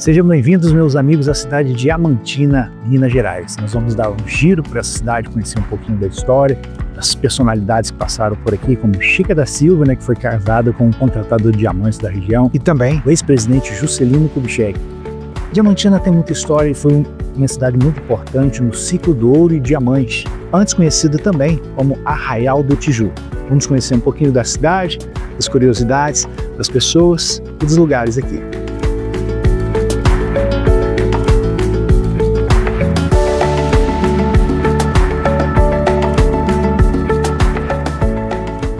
Sejam bem-vindos, meus amigos, à cidade de Diamantina, Minas Gerais. Nós vamos dar um giro por essa cidade, conhecer um pouquinho da história, das personalidades que passaram por aqui, como Chica da Silva, que foi casada com um contratador de diamantes da região, e também o ex-presidente Juscelino Kubitschek. Diamantina tem muita história e foi uma cidade muito importante no ciclo do ouro e diamante, antes conhecida também como Arraial do Tijuco. Vamos conhecer um pouquinho da cidade, das curiosidades, das pessoas e dos lugares aqui.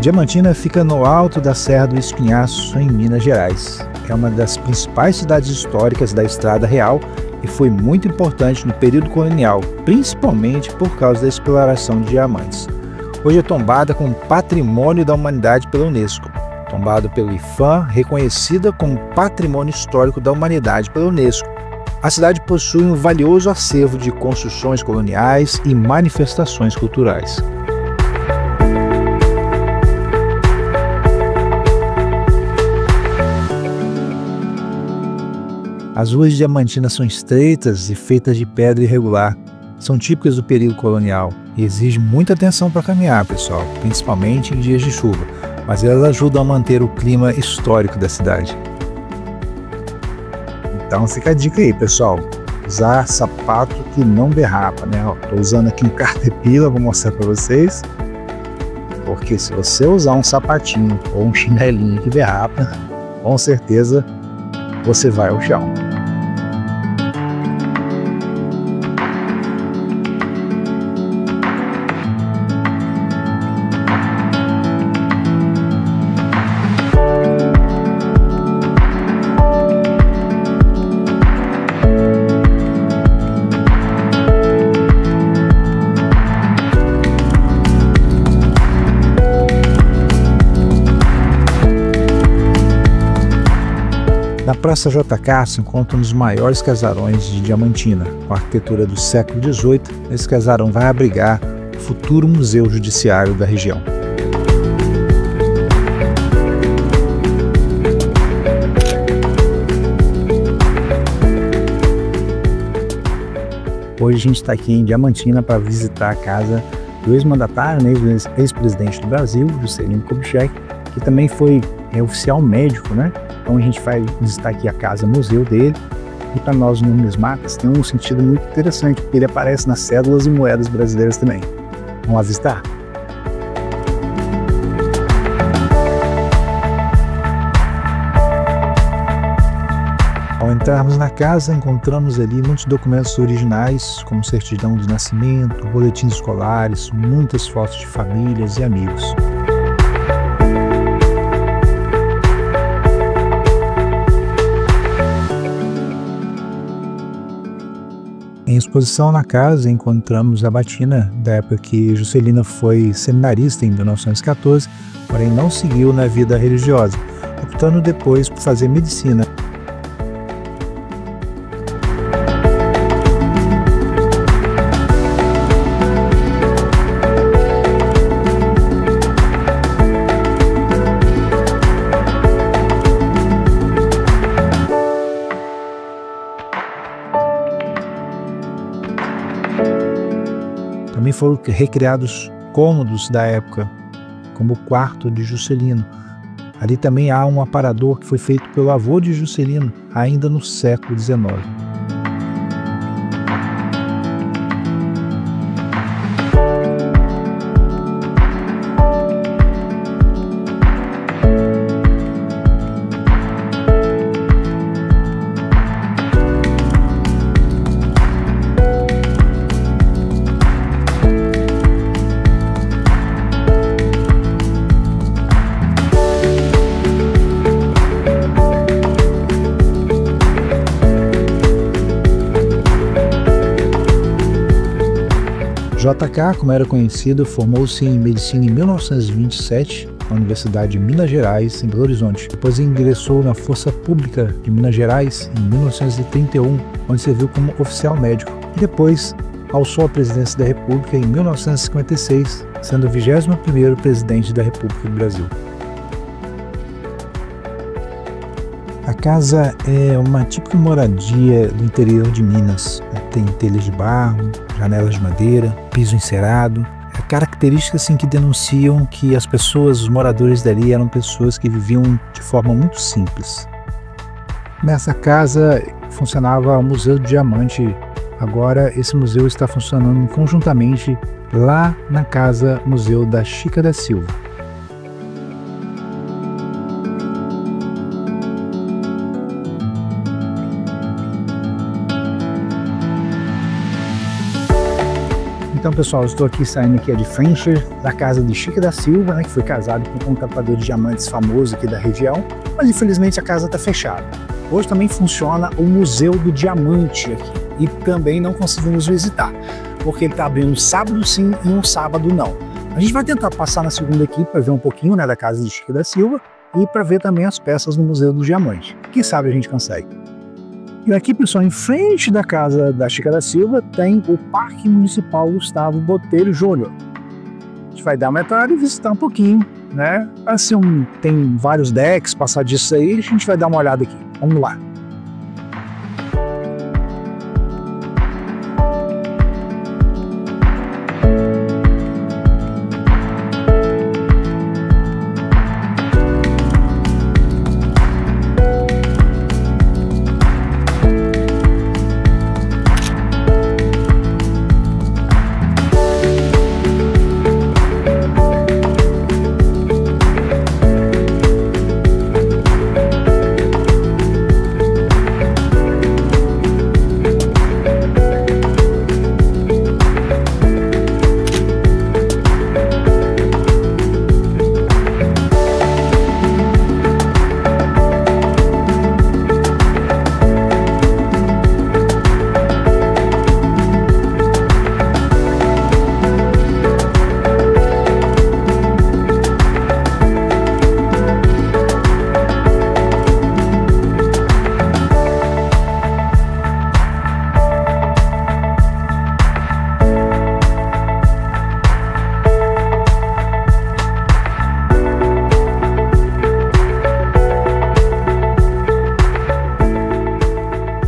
Diamantina fica no alto da Serra do Espinhaço, em Minas Gerais. É uma das principais cidades históricas da Estrada Real e foi muito importante no período colonial, principalmente por causa da exploração de diamantes. Hoje é tombada como Patrimônio da Humanidade pela Unesco, tombada pelo IPHAN, reconhecida como Patrimônio Histórico da Humanidade pela Unesco. A cidade possui um valioso acervo de construções coloniais e manifestações culturais. As ruas de Diamantina são estreitas e feitas de pedra irregular. São típicas do período colonial e exigem muita atenção para caminhar, pessoal, principalmente em dias de chuva, mas elas ajudam a manter o clima histórico da cidade. Então fica a dica aí, pessoal, usar sapato que não derrapa, Tô usando aqui um Caterpillar, vou mostrar para vocês, porque se você usar um sapatinho ou um chinelinho que derrapa, com certeza você vai ao chão. Na Praça JK se encontram um dos maiores casarões de Diamantina, com a arquitetura do século XVIII. Esse casarão vai abrigar o futuro museu judiciário da região. Hoje a gente está aqui em Diamantina para visitar a casa do ex-mandatário, ex-presidente do Brasil, Juscelino Kubitschek, que também foi oficial médico, Então a gente vai visitar aqui a casa-museu dele, e para nós numismatas tem um sentido muito interessante, porque ele aparece nas cédulas e moedas brasileiras também. Vamos lá visitar? Ao entrarmos na casa, encontramos ali muitos documentos originais, como certidão de nascimento, boletins escolares, muitas fotos de famílias e amigos. Em exposição na casa encontramos a batina da época que Juscelino foi seminarista em 1914, porém não seguiu na vida religiosa, optando depois por fazer medicina. Também foram recriados cômodos da época, como o quarto de Juscelino. Ali também há um aparador que foi feito pelo avô de Juscelino, ainda no século XIX. JK, como era conhecido, formou-se em medicina em 1927 na Universidade de Minas Gerais, em Belo Horizonte. Depois ingressou na Força Pública de Minas Gerais em 1931, onde serviu como oficial médico. E depois alçou a presidência da República em 1956, sendo o 21º presidente da República do Brasil. A casa é uma típica moradia do interior de Minas. Tem telhas de barro, janelas de madeira, piso encerado. Características assim, que denunciam que as pessoas, os moradores dali, eram pessoas que viviam de forma muito simples. Nessa casa funcionava o Museu do Diamante. Agora esse museu está funcionando conjuntamente lá na Casa Museu da Chica da Silva. Então, pessoal, eu estou aqui saindo aqui de frente da casa de Chica da Silva, né, que foi casado com um catador de diamantes famoso aqui da região, mas infelizmente a casa está fechada. Hoje também funciona o Museu do Diamante aqui e também não conseguimos visitar, porque ele está abrindo um sábado sim e um sábado não. A gente vai tentar passar na segunda aqui para ver um pouquinho, né, da casa de Chica da Silva e para ver também as peças no Museu do Diamante. Quem sabe a gente consegue. E aqui, pessoal, em frente da casa da Chica da Silva tem o Parque Municipal Gustavo Botelho Júnior. A gente vai dar uma entrada e visitar um pouquinho, né? Assim, tem vários decks, passar disso aí, a gente vai dar uma olhada aqui. Vamos lá.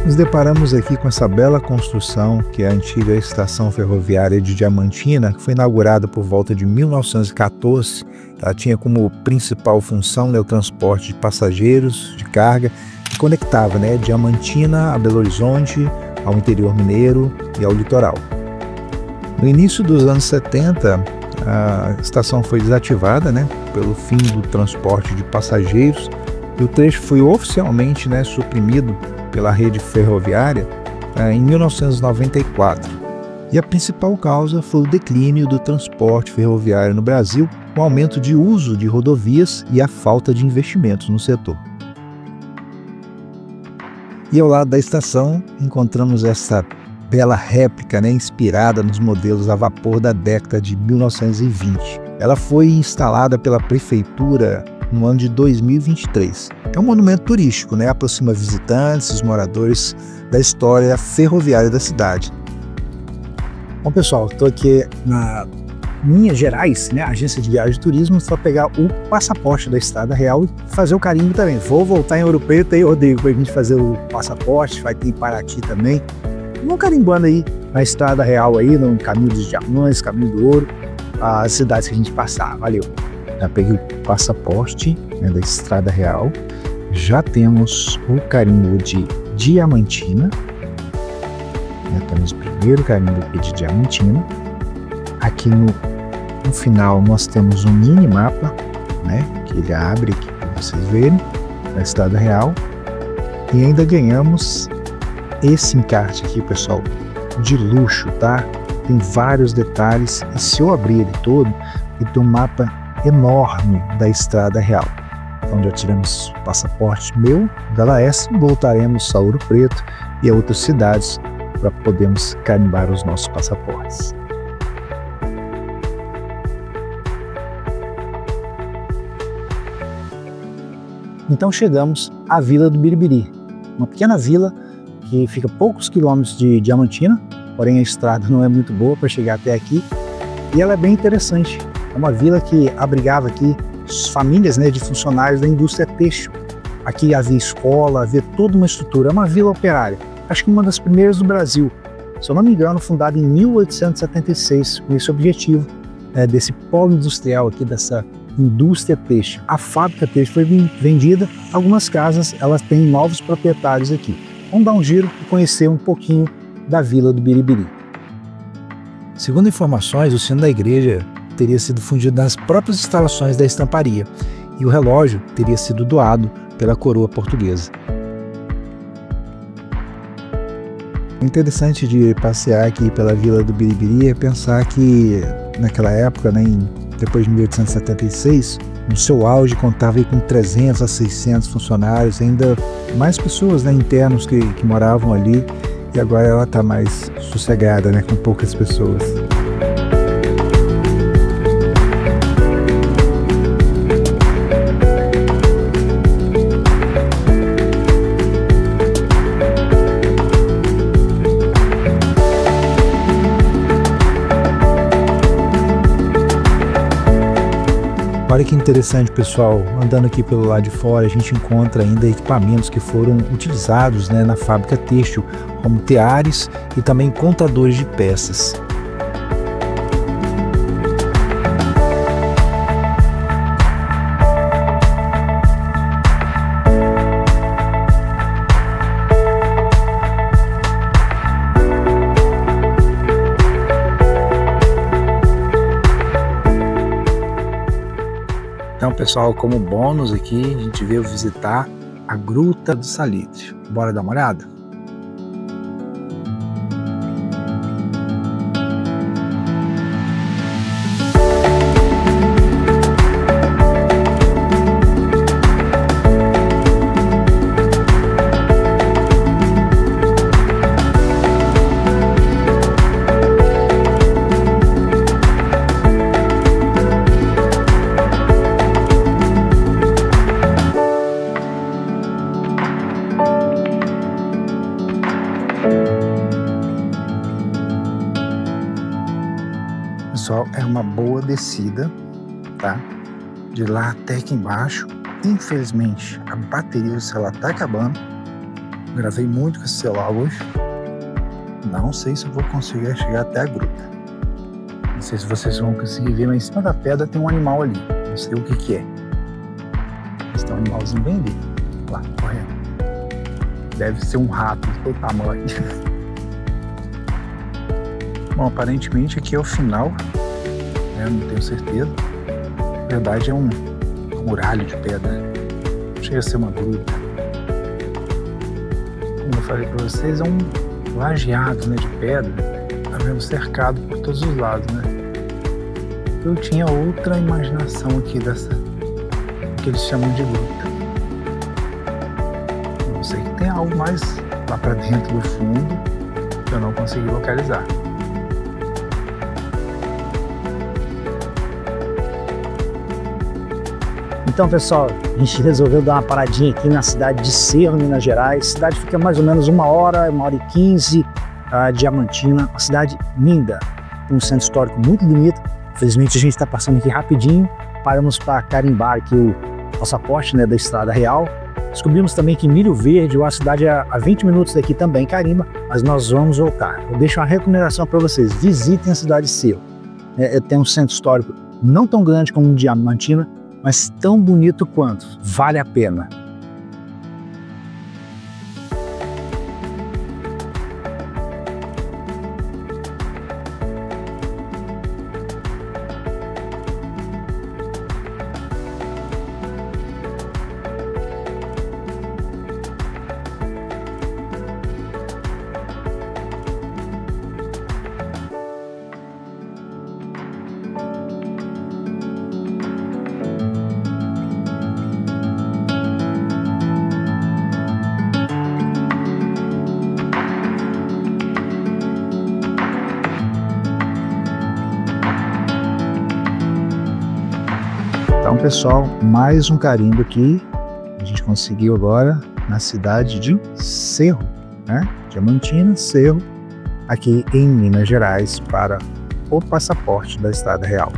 Nos deparamos aqui com essa bela construção, que é a antiga estação ferroviária de Diamantina, que foi inaugurada por volta de 1914. Ela tinha como principal função, né, o transporte de passageiros, de carga, e conectava, né, Diamantina a Belo Horizonte, ao interior mineiro e ao litoral. No início dos anos 70, a estação foi desativada, né, pelo fim do transporte de passageiros, e o trecho foi oficialmente, né, suprimido pela rede ferroviária em 1994. E a principal causa foi o declínio do transporte ferroviário no Brasil, com o aumento de uso de rodovias e a falta de investimentos no setor. E ao lado da estação encontramos essa bela réplica, né, inspirada nos modelos a vapor da década de 1920. Ela foi instalada pela prefeitura no ano de 2023. É um monumento turístico, né? Aproxima visitantes, os moradores da história ferroviária da cidade. Bom, pessoal, estou aqui na Minas Gerais, né? Agência de viagem e turismo, só pegar o passaporte da Estrada Real e fazer o carimbo também. Vou voltar em Ouro Preto aí, Rodrigo, para a gente fazer o passaporte, vai ter em Paraty também. Vamos carimbando aí na Estrada Real aí, no Caminho dos Diamantes, Caminho do Ouro, as cidades que a gente passar. Valeu! Já peguei o passaporte, né, da Estrada Real, já temos o carimbo de Diamantina, né, temos o primeiro carimbo aqui de Diamantina. Aqui no final nós temos um mini mapa, né, que ele abre aqui para vocês verem, da Estrada Real, e ainda ganhamos esse encarte aqui, pessoal, de luxo, tá? Tem vários detalhes, e se eu abrir ele todo, ele tem um mapa enorme da Estrada Real. Então já tiramos o passaporte meu, da Laes, voltaremos a Ouro Preto e a outras cidades para podermos carimbar os nossos passaportes. Então chegamos à Vila do Biribiri, uma pequena vila que fica a poucos quilômetros de Diamantina, porém a estrada não é muito boa para chegar até aqui, e ela é bem interessante. É uma vila que abrigava aqui famílias, né, de funcionários da indústria têxtil. Aqui havia escola, havia toda uma estrutura, é uma vila operária. Acho que uma das primeiras do Brasil. Se eu não me engano, fundada em 1876, com esse objetivo, desse polo industrial aqui, dessa indústria têxtil. A fábrica têxtil foi vendida, algumas casas elas têm novos proprietários aqui. Vamos dar um giro e conhecer um pouquinho da vila do Biribiri. Segundo informações, o sino da igreja teria sido fundido nas próprias instalações da estamparia e o relógio teria sido doado pela coroa portuguesa. O interessante de passear aqui pela vila do Biribiri é pensar que naquela época, depois de 1876, no seu auge contava com 300 a 600 funcionários, ainda mais pessoas internos que moravam ali, e agora ela está mais sossegada, com poucas pessoas. Olha que interessante, pessoal, andando aqui pelo lado de fora a gente encontra ainda equipamentos que foram utilizados na fábrica têxtil, como teares e também contadores de peças. Então, pessoal, como bônus aqui, a gente veio visitar a Gruta do Salitre. Bora dar uma olhada? Pessoal, é uma boa descida, tá? De lá até aqui embaixo. Infelizmente, a bateria do celular tá acabando. Gravei muito com esse celular hoje. Não sei se eu vou conseguir chegar até a gruta. Não sei se vocês vão conseguir ver, mas em cima da pedra tem um animal ali. Não sei o que é. Mas tem um animalzinho bem ali, lá, correndo. Deve ser um rato de todo tamanho. Bom, aparentemente aqui é o final, eu não tenho certeza. Na verdade é um muralho de pedra, chega a ser uma gruta. Como eu falei para vocês, é um lajeado de pedra, tá vendo, cercado por todos os lados, Eu tinha outra imaginação aqui que eles chamam de gruta. Eu sei que tem algo mais lá para dentro do fundo que eu não consegui localizar. Então, pessoal, a gente resolveu dar uma paradinha aqui na cidade de Cerro, Minas Gerais. A cidade fica mais ou menos 1h15 Diamantina, uma cidade linda, com um centro histórico muito bonito. Infelizmente a gente está passando aqui rapidinho, paramos para carimbar aqui o passaporte da Estrada Real. Descobrimos também que Milho Verde, uma cidade a 20 minutos daqui também carimba, mas nós vamos voltar. Eu deixo uma recomendação para vocês, visitem a cidade de Cerro. Tem um centro histórico não tão grande como o Diamantina, mas tão bonito quanto, vale a pena. Então, pessoal, mais um carimbo aqui. A gente conseguiu agora na cidade de Cerro, Diamantina, Cerro, aqui em Minas Gerais, para o passaporte da Estrada Real.